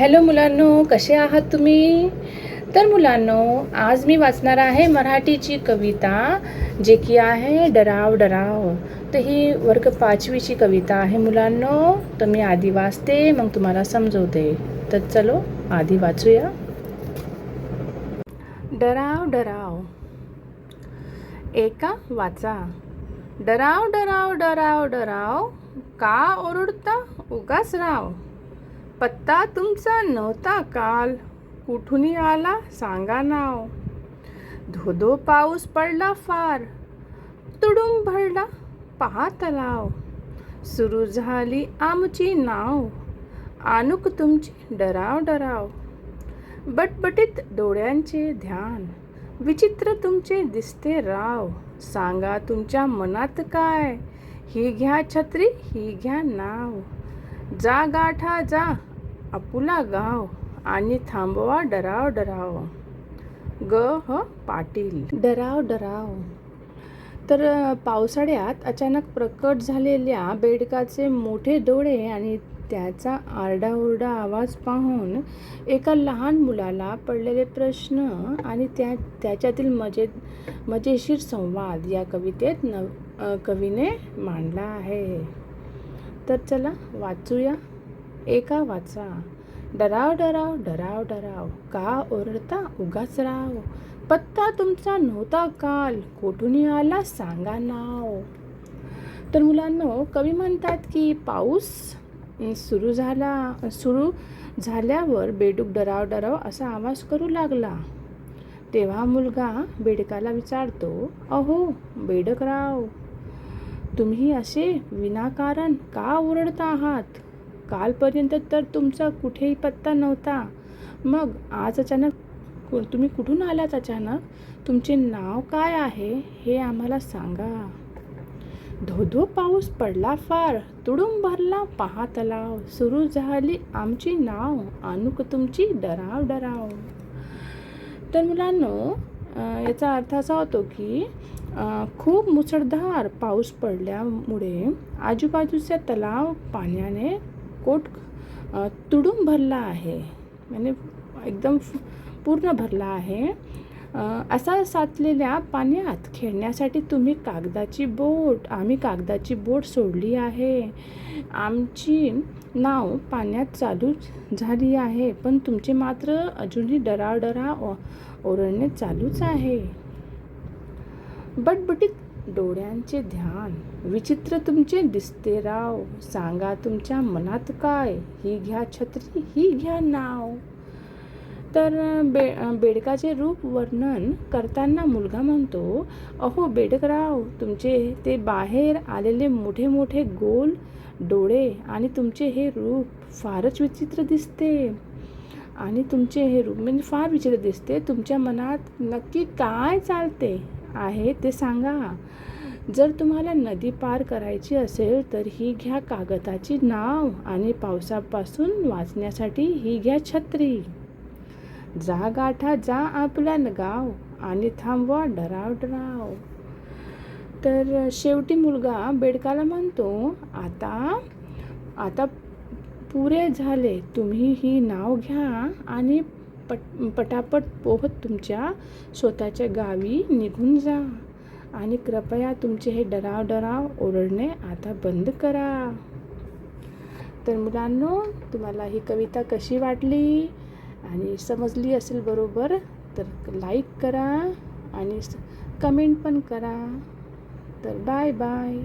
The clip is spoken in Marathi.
हॅलो मुलांनो, कसे आहात तुम्ही? तर मुलांनो, आज मी वाचणार आहे मराठीची कविता, जे की आहे डराव डराव. तर ही वर्ग 5वीची कविता आहे मुलांनो. तर मी आधी वाचते, मग तुम्हाला समजवते. तर चलो आधी वाचूया. डराव डराव. एका वाचा. डराव डराव डराव डराव, का ओरडता उगाच राव. पत्ता तुमचा नव्हता काल, कुठून आला सांगा नाव. धोधो पाऊस पडला फार, तुडुंब भरला पहा तलाव. सुरू झाली आमची नाव, आणूक तुमची डराव डराव. बटबटीत डोळ्यांचे ध्यान, विचित्र तुमचे दिसते राव. सांगा तुमच्या मनात काय, ही घ्या छत्री ही घ्या नाव. जा गाठा जा आपुला गाव, आणि थांबवा डराव डराव. ग ह पाटील. डराव डराव. तर पावसाळ्यात अचानक प्रकट झालेल्या बेडकाचे मोठे डोळे आणि त्याचा आरडाओरडा आवाज पाहून एका लहान मुलाला पडलेले प्रश्न आणि त्याच्यातील मजेशीर संवाद या कवितेत कवीने मांडला आहे. तर चला वाचूया. एका वाचा. डराव डराव डराव डराव, का ओरडता उगाच राव. पत्ता तुमचा नव्हता काल, कुठून आला सांगा नाव. तर मुलांनो, कवी म्हणतात की पाऊस सुरू झाल्यावर बेडूक डराव डराव असा आवाज करू लागला. तेव्हा मुलगा बेडकाला विचारतो, अहो बेडकराव, तुम्ही असे विनाकारण का ओरडता आहात? कालपर्यंत तर तुमचा कुठेही पत्ता नव्हता, मग आज अचानक तुम्ही कुठून आलात अचानक? तुमचे नाव काय आहे हे आम्हाला सांगा. धोधो पाऊस पडला फार, तुडुंब भरला पहा तलाव. सुरू झाली आमची नाव, आणूक तुमची डराव डराव. तर मुलांनो, याचा अर्थ असा होतो की खूप मुसळधार पाऊस पडल्यामुळे आजूबाजूचा तलाव पाण्याने तुडूंब भरला आहे, म्हणजे एकदम पूर्ण भरला आहे. असा साचलेल्या पाण्यात खेळण्यासाठी आम्ही कागदाची बोट सोडली आहे. आमची नाव पाण्यात चालू झाली आहे, पण तुमचे मात्र अजूनही डराव डराव ओरडणे चालूच आहे. बटबटीत डोळ्यांचे ध्यान, विचित्र तुमचे दिसते राव. सांगा तुमच्या मनात काय, ही घ्या छत्री ही घ्या नाव. तर बेडकाचे रूप वर्णन करताना मुलगा म्हणतो, अहो बेडकराव, तुमचे ते बाहेर आलेले मोठे मोठे गोल डोळे आणि तुमचे हे रूप फारच विचित्र दिसते. आणि तुमचे हे रूप म्हणजे फार विचित्र दिसते. तुमच्या मनात नक्की काय चालते आहे ते सांगा. जर तुम्हाला नदी पार करायची असेल तर ही घ्या कागदाची नाव, आणि पावसापासून वाचण्यासाठी ही घ्या छत्री. जा गाठा जा आपला गाव, आणि थांबवा डराव डराव. तर शेवटी मुलगा बेडकाला म्हणतो, आता पुरे झाले. तुम्ही ही नाव घ्या आणि पटापट पोहत तुमच्या स्वतःच्या गावी निघून जा. आणि कृपया तुमचे हे डराव डराव ओरडणे आता बंद करा. तर मुलांनो, तुम्हाला ही कविता कशी वाटली आणि समजली असेल बरोबर, तर लाईक करा आणि कमेंट पण करा. तर बाय बाय.